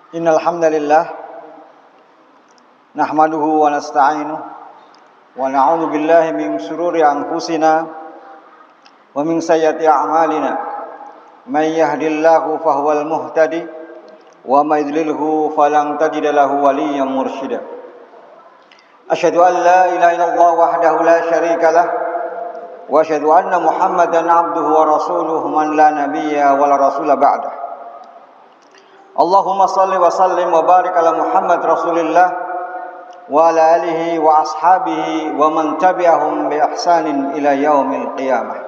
Innal hamdalillah nahmaduhu wa nasta'inuhu wa na'udzu billahi min shururi anfusina wa min sayyiati a'malina. May yahdihillahu fahuwal muhtadi wa may yudlilhu falan tajida lahu waliyyan mursyida. Asyhadu an la ilaha illallah wahdahu la syarika lah wa asyhadu anna Muhammadan 'abduhu wa rasuluhu man la nabiyya wa la rasula ba'dah. Allahumma salli wa sallim wa barik ala Muhammad Rasulillah wa ala alihi wa ashabihi wa man tabi'ahum bi ihsanin ila yaumil qiyamah.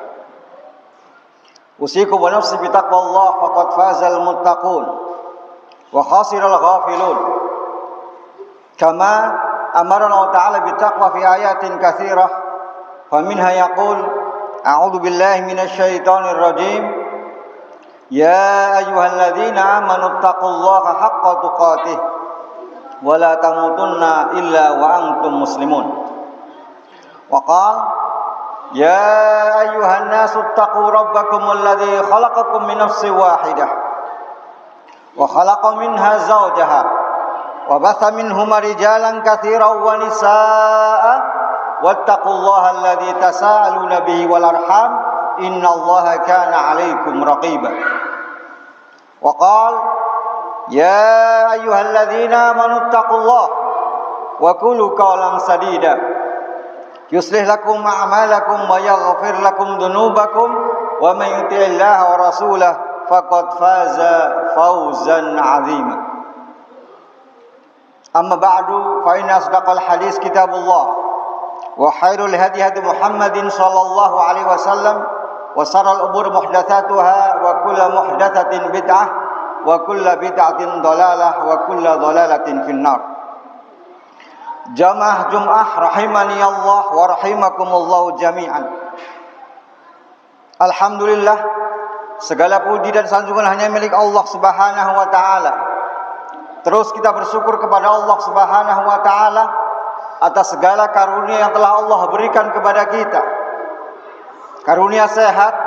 Usikum wa nafsi bi taqwallah faqad fazal muttaqun wa khasiral ghafilun. Kama amarna Allah ta'ala bi taqwa fi ayatin katsirah fa minha yaqul a'udzu billahi minasy syaithanir rajim. Ya ayyuhalladzina amanu taqullaha haqqa tuqatih wa la tamutunna illa wa antum muslimun. Wa qala ya ayyuhan nasu taqu rabbakumul ladzi khalaqakum min nafsin wahidah wa khalaqa minha zawjaha wa batha minhuma rijalan katsiran wa nisaa'a wattaqullaha alladzi tasaaluna bihi wal arham innallaha kana 'alaikum raqiba. Wa qala ya ayyuhalladzina amanu taqullaha wa qulu qawlan sadida yuslih lakum a'malakum wa yaghfir lakum dhunubakum wa may yuti'illaha wa rasulahu faqad faza fawzan 'azima. Amma ba'du fa inna asdaqal hadis kitabullah wa khairul hadi hadi Muhammadin sallallahu alaihi wasallam wa sharral umur muhdatsatuha wa kullu muhdatsatin bid'ah wa kullu bid'atin dhalalah wa kullu dhalalatin finnar. Jamaah Jum'ah rahimani Allah wa rahimakumullah jami'an. Alhamdulillah, segala puji dan sanjungan hanya milik Allah Subhanahu wa taala. Terus kita bersyukur kepada Allah Subhanahu wa taala atas segala karunia yang telah Allah berikan kepada kita. Karunia sehat,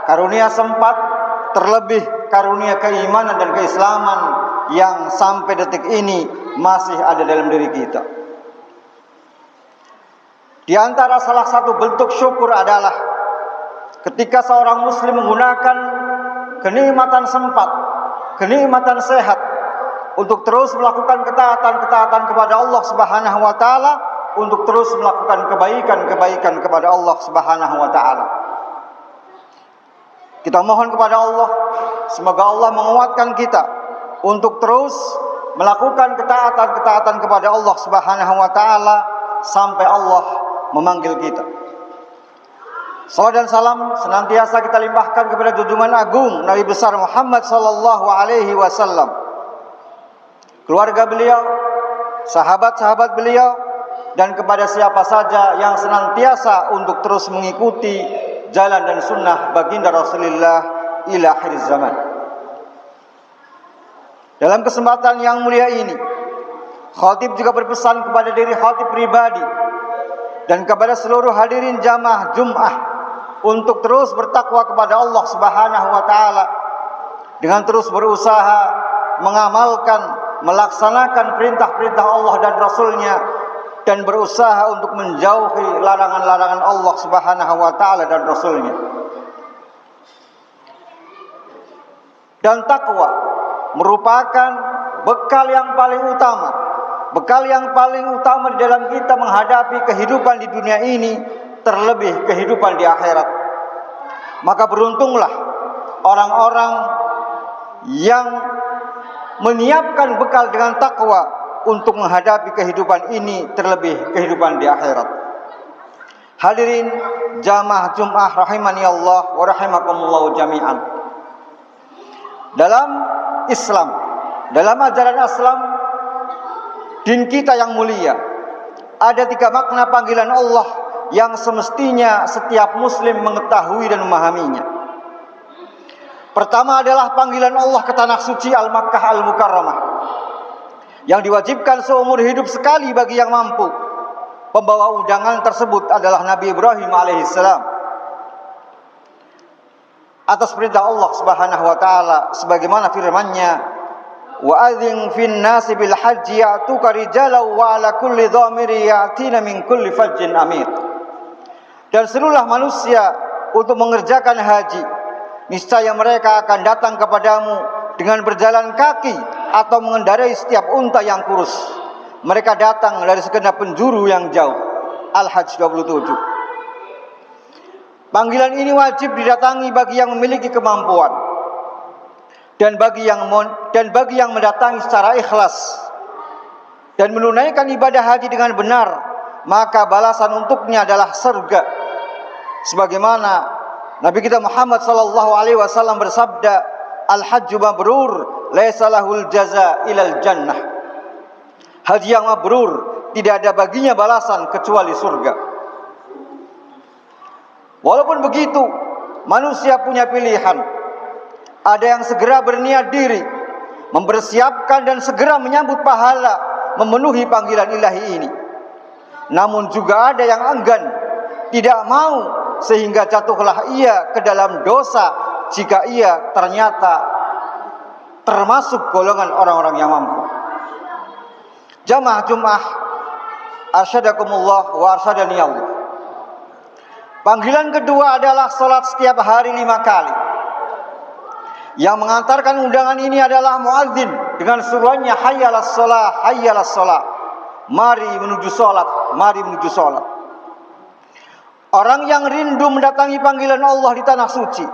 karunia sempat, terlebih karunia keimanan dan keislaman yang sampai detik ini masih ada dalam diri kita. Di antara salah satu bentuk syukur adalah ketika seorang muslim menggunakan kenikmatan sempat, kenikmatan sehat untuk terus melakukan ketaatan-ketaatan kepada Allah Subhanahu wa taala, untuk terus melakukan kebaikan-kebaikan kepada Allah Subhanahu wa taala. Kita mohon kepada Allah, semoga Allah menguatkan kita untuk terus melakukan ketaatan-ketaatan kepada Allah Subhanahu wa taala sampai Allah memanggil kita. Salawat dan salam senantiasa kita limpahkan kepada junjungan agung Nabi besar Muhammad sallallahu alaihi wasallam, keluarga beliau, sahabat-sahabat beliau, dan kepada siapa saja yang senantiasa untuk terus mengikuti jalan dan sunnah baginda Rasulullah ila akhir zaman. Dalam kesempatan yang mulia ini, khatib juga berpesan kepada diri khatib pribadi dan kepada seluruh hadirin jamaah Jum'ah untuk terus bertakwa kepada Allah Subhanahu wa taala dengan terus berusaha mengamalkan, melaksanakan perintah-perintah Allah dan Rasulnya, dan berusaha untuk menjauhi larangan-larangan Allah Subhanahu wa taala dan Rasulnya. Dan takwa merupakan bekal yang paling utama, bekal yang paling utama di dalam kita menghadapi kehidupan di dunia ini, terlebih kehidupan di akhirat. Maka beruntunglah orang-orang yang menyiapkan bekal dengan takwa untuk menghadapi kehidupan ini, terlebih kehidupan di akhirat. Hadirin jamaah Jum'ah rahimani Allah wa rahimakumullah jami'an. Dalam Islam, dalam ajaran Islam, din kita yang mulia, ada 3 makna panggilan Allah yang semestinya setiap muslim mengetahui dan memahaminya. Pertama adalah panggilan Allah ke tanah suci Al-Makkah Al-Mukarramah, yang diwajibkan seumur hidup sekali bagi yang mampu. Pembawa undangan tersebut adalah Nabi Ibrahim alaihissalam. Atas perintah Allah Subhanahu wa taala sebagaimana firman-Nya, wa adzin fin nasi bil haji ya'tuka rijalan wa ala kulli dhamiri ya'tina min kulli fajjin amir. Dan seluruhlah manusia untuk mengerjakan haji, niscaya mereka akan datang kepadamu dengan berjalan kaki atau mengendarai setiap unta yang kurus. Mereka datang dari segenap penjuru yang jauh. Al-Hajj 27. Panggilan ini wajib didatangi bagi yang memiliki kemampuan dan bagi yang mendatangi secara ikhlas dan menunaikan ibadah haji dengan benar, maka balasan untuknya adalah surga. Sebagaimana Nabi kita Muhammad sallallahu alaihi wasallam bersabda, "Al-hajju mabrur, laisa lahul jaza ilal jannah." Haji yang mabrur tidak ada baginya balasan kecuali surga. Walaupun begitu, manusia punya pilihan. Ada yang segera berniat diri, mempersiapkan dan segera menyambut pahala, memenuhi panggilan ilahi ini. Namun juga ada yang enggan, tidak mau, sehingga jatuhlah ia ke dalam dosa jika ia ternyata termasuk golongan orang-orang yang mampu. Jamaah Jum'ah, arsyadakumullah wa arsyadani Allah. Panggilan kedua adalah salat setiap hari 5 kali. Yang mengantarkan undangan ini adalah muadzin dengan seruannya hayyalas shalah, hayyalas shalah. Mari menuju salat, mari menuju salat. Orang yang rindu mendatangi panggilan Allah di tanah suci,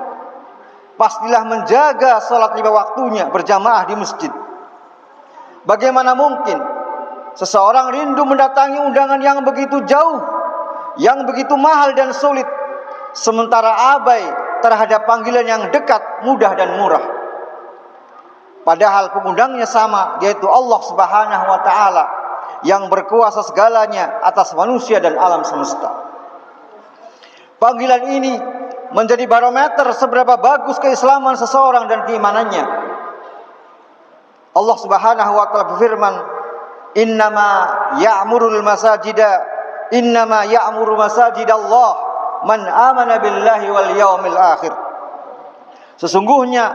pastilah menjaga salat 5 waktunya berjamaah di masjid. Bagaimana mungkin seseorang rindu mendatangi undangan yang begitu jauh, yang begitu mahal dan sulit, sementara abai terhadap panggilan yang dekat, mudah dan murah. Padahal pengundangnya sama, yaitu Allah Subhanahu wa taala yang berkuasa segalanya atas manusia dan alam semesta. Panggilan ini menjadi barometer seberapa bagus keislaman seseorang dan keimanannya. Allah Subhanahu wa taala berfirman, "Innama ya'murul masajida, innama ya'muru masajidallah man amana billahi wal yaumil akhir." Sesungguhnya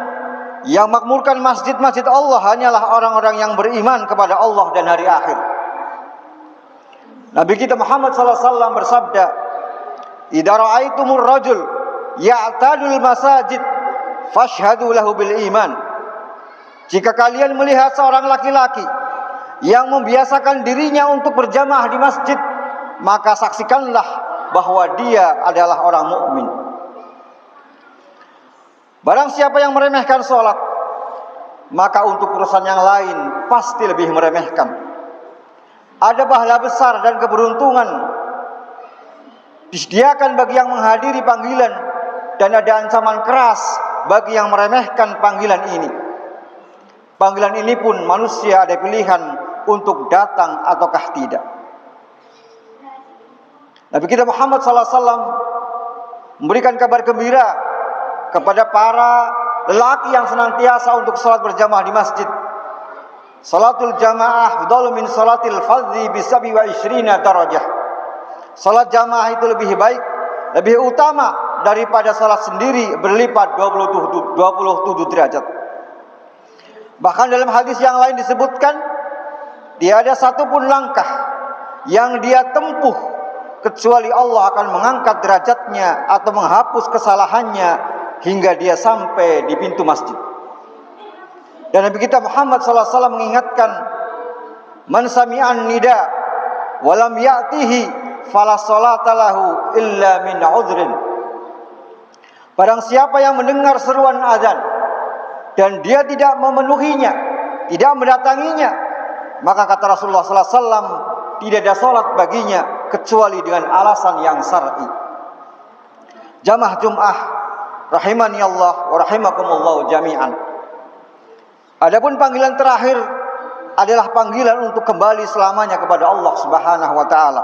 yang makmurkan masjid-masjid Allah hanyalah orang-orang yang beriman kepada Allah dan hari akhir. Nabi kita Muhammad sallallahu alaihi wasallam bersabda, "Idza ra'aitumur rajul ya'tadul masajid fashhadu lahu bil iman." Jika kalian melihat seorang laki-laki yang membiasakan dirinya untuk berjamaah di masjid, maka saksikanlah bahwa dia adalah orang mukmin. Barang siapa yang meremehkan sholat, maka untuk urusan yang lain pasti lebih meremehkan. Ada pahala besar dan keberuntungan disediakan bagi yang menghadiri panggilan, dan ada ancaman keras bagi yang meremehkan panggilan ini. Panggilan ini pun manusia ada pilihan untuk datang ataukah tidak. Nabi kita Muhammad SAW memberikan kabar gembira kepada para lelaki yang senantiasa untuk salat berjamaah di masjid. Salatul jamaah afdalu min salatil fardhi bi 27 darajah. Salat jamaah itu lebih baik, lebih utama daripada salat sendiri berlipat 27 derajat. Bahkan dalam hadis yang lain disebutkan, tiada satu pun langkah yang dia tempuh kecuali Allah akan mengangkat derajatnya atau menghapus kesalahannya hingga dia sampai di pintu masjid. Dan Nabi kita Muhammad SAW mengingatkan, "Man sami'an nida walam ya'tihi fala salata lahu illa min udhrin." Barang siapa yang mendengar seruan azan dan dia tidak memenuhinya, tidak mendatanginya, maka kata Rasulullah SAW, tidak ada salat baginya kecuali dengan alasan yang syar'i. Jamaah Jum'ah rahimani Allah wa rahimakumullah jami'an. Adapun panggilan terakhir adalah panggilan untuk kembali selamanya kepada Allah Subhanahu wa taala.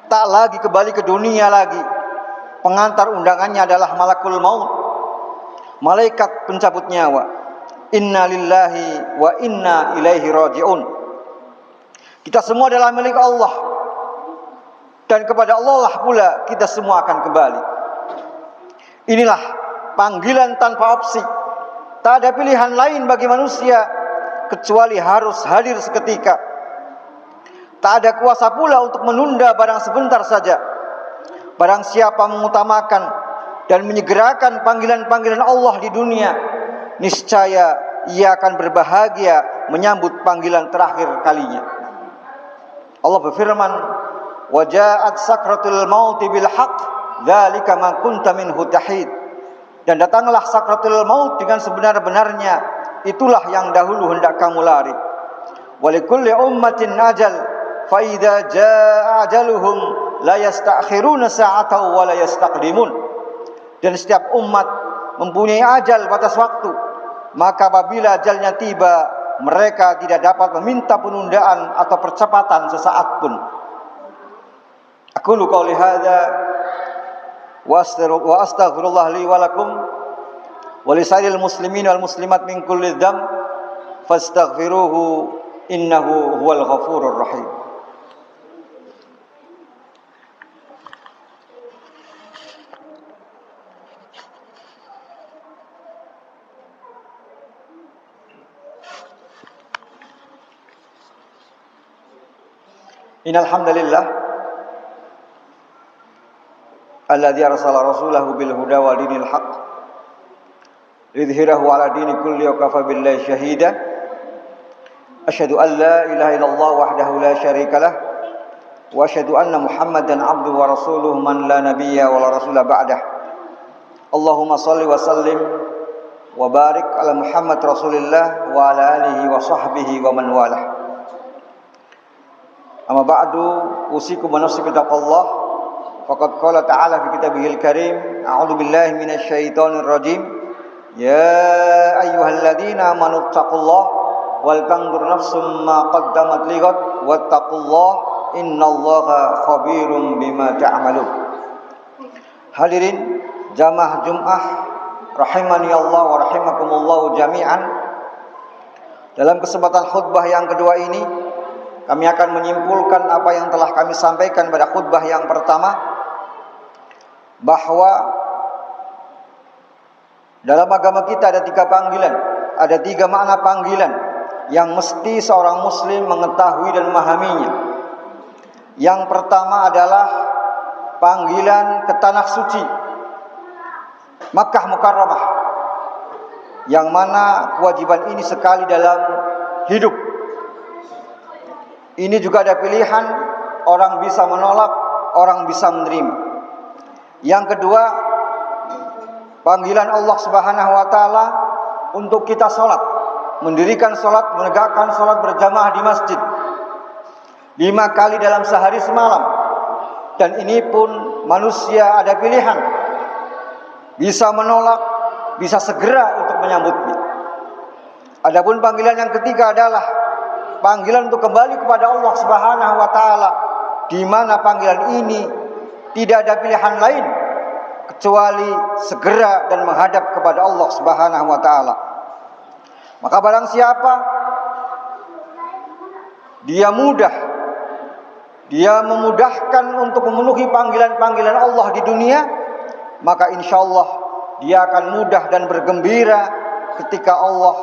Tak lagi kembali ke dunia lagi. Pengantar undangannya adalah malakul maut, malaikat pencabut nyawa. Inna lillahi wa inna ilaihi raji'un. Kita semua adalah milik Allah, dan kepada Allah lah pula kita semua akan kembali. Inilah panggilan tanpa opsi. Tak ada pilihan lain bagi manusia kecuali harus hadir seketika. Tak ada kuasa pula untuk menunda barang sebentar saja. Barang siapa mengutamakan dan menyegerakan panggilan-panggilan Allah di dunia, niscaya ia akan berbahagia menyambut panggilan terakhir kalinya. Allah berfirman, "Wa ja'at sakratul mauti bil haqq, dzalika ma kunta minhu tahid." Dan datanglah sakratul maut dengan sebenar-benarnya, itulah yang dahulu hendak kamu lari. Wa likulli ummatin ajal, fa idza jaa ajaluhum la yastakhiruna sa'atan wa la yastaqdimun. Dan setiap umat mempunyai ajal batas waktu, maka apabila ajalnya tiba, mereka tidak dapat meminta penundaan atau percepatan sesaat pun. Aqulu qouli hadza wa astaghfirullah li wa lakum wa lisairil muslimin wal muslimat min kulli dzamb fastaghfiruhu innahu huwal ghafurur rahim. Innal hamdalillah alladzi arsala rasulahu bil huda wa dinil haqq lidhhirahu ala dini kulli wa kafa billahi shahida. Asyhadu an la ilaha illallah wahdahu la syarika lah wa asyhadu anna Muhammadan abduhu wa rasuluhu man la nabiyya wa la rasula ba'dah. Allahumma shalli wa sallim wa barik ala Muhammad Rasulillah wa ala alihi wa sahbihi wa man walah. Amma ba'du, usikum wa nafsi bittaqwallah. Faqad qala ta'ala fi kitabihil karim, a'udzu billahi minasy syaithanir rajim. Ya ayyuhalladzina amanu taqullaha wal tanzur nafsum ma qaddamat lighad wattaqullaha innallaha khabirum bima ta'malun. Hadirin jamaah Jumat rahimani Allah wa rahimakumullah jami'an. Dalam kesempatan khutbah yang kedua ini, kami akan menyimpulkan apa yang telah kami sampaikan pada khutbah yang pertama, bahwa dalam agama kita ada 3 panggilan, ada 3 makna panggilan yang mesti seorang muslim mengetahui dan memahaminya. Yang pertama adalah panggilan ke tanah suci Makkah Mukarramah, yang mana kewajiban ini sekali dalam hidup. Ini juga ada pilihan, orang bisa menolak, orang bisa menerima. Yang kedua, panggilan Allah Subhanahu wa taala untuk kita salat, mendirikan salat, menegakkan salat berjamaah di masjid 5 kali dalam sehari semalam. Dan ini pun manusia ada pilihan, bisa menolak, bisa segera untuk menyambutnya. Adapun panggilan yang ketiga adalah panggilan untuk kembali kepada Allah Subhanahu wa taala, di mana panggilan ini tidak ada pilihan lain kecuali segera dan menghadap kepada Allah Subhanahu wa taala. Maka barang siapa dia memudahkan untuk memenuhi panggilan-panggilan Allah di dunia, maka insyaallah dia akan mudah dan bergembira ketika Allah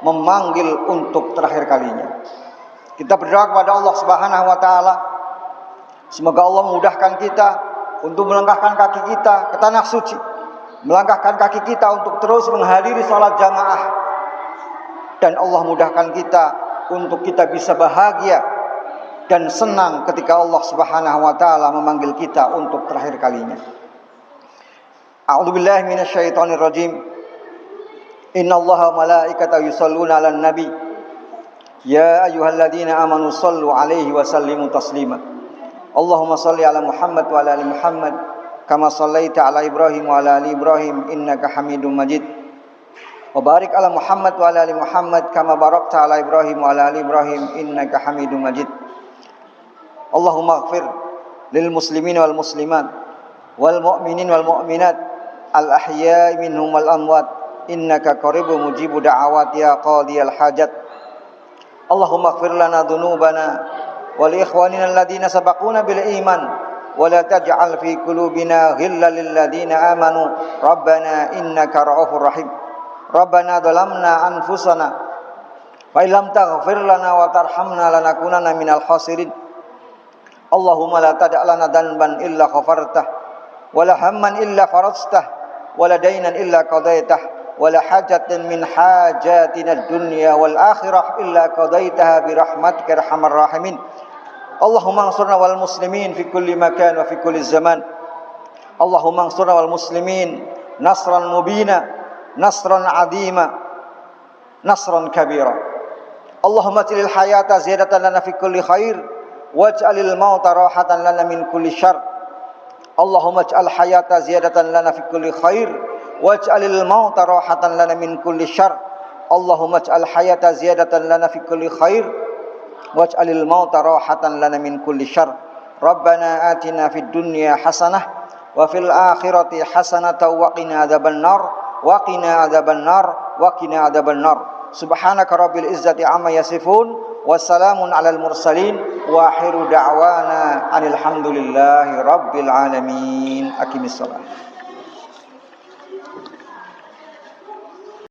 memanggil untuk terakhir kalinya. Kita berdoa kepada Allah Subhanahu wa taala, semoga Allah memudahkan kita untuk melangkahkan kaki kita ke tanah suci, melangkahkan kaki kita untuk terus menghadiri salat jamaah, dan Allah mudahkan kita untuk kita bisa bahagia dan senang ketika Allah Subhanahu wa taala memanggil kita untuk terakhir kalinya. A'udzu billahi minasyaitonir rajim. Innallaha malaikatahu yusholluna 'alan nabi. Ya ayyuhalladzina amanu shallu 'alaihi wa sallimu taslima. Allahumma shalli 'ala Muhammad wa 'ala ali Muhammad kama shallaita 'ala Ibrahim wa 'ala ali Ibrahim innaka Hamidum Majid. Wa barik 'ala Muhammad wa 'ala ali Muhammad kama barakta 'ala Ibrahim wa 'ala ali Ibrahim innaka Hamidum Majid. Allahumma ighfir lil muslimin wal muslimat wal mu'minin wal mu'minat al ahya'i minhum wal amwat innaka qaribun mujibud da'awat ya qadiyal hajat. Allahumma ighfir lana dhunubana wa li ikhwanina alladhina sabaquna bil iman wa la taj'al fi qulubina ghillan lil ladzina amanu rabbana innaka ra'ufur rahim. Rabbana dhalamna anfusana Fa illam taghfir lana wa tarhamna lanakunanna minal khasirin. Allahumma la tada' lana dhanban illa ghafartah, wa la hamman illa farajtah, wa la daynan illa qadaitah, wa la hajatan min hajatina ad-dunya wal akhirah illa qadaitaha bi rahmatika arhamar rahimin. Allahumma ansurna wal muslimin fi kulli makan wa fi kulli zaman. Allahumma ansurna wal muslimin nasran mubina, nasran adima, nasran kabira. Allahumma ij'alil hayata ziyadatan lana fi kulli khair waj'alil mauta rahatan lana min kulli syarr. Allahumma ij'al hayata ziyadatan lana fi kulli khair waj'alil mauta rahatan lana min kulli syarr. Allahumma ij'al hayata ziyadatan lana fi kulli khair waj'alil mauta rahatan lana min kulli syarr. Rabbana atina fid dunya hasanah wa fil akhirati hasanatan wa qina adzabannar wa qina adzabannar wa qina adzabannar. Subhanaka rabbil izzati amma yasifun wa salamun alal mursalin wa akhiru da'wana alhamdulillahi rabbil alamin. Aqimissalah.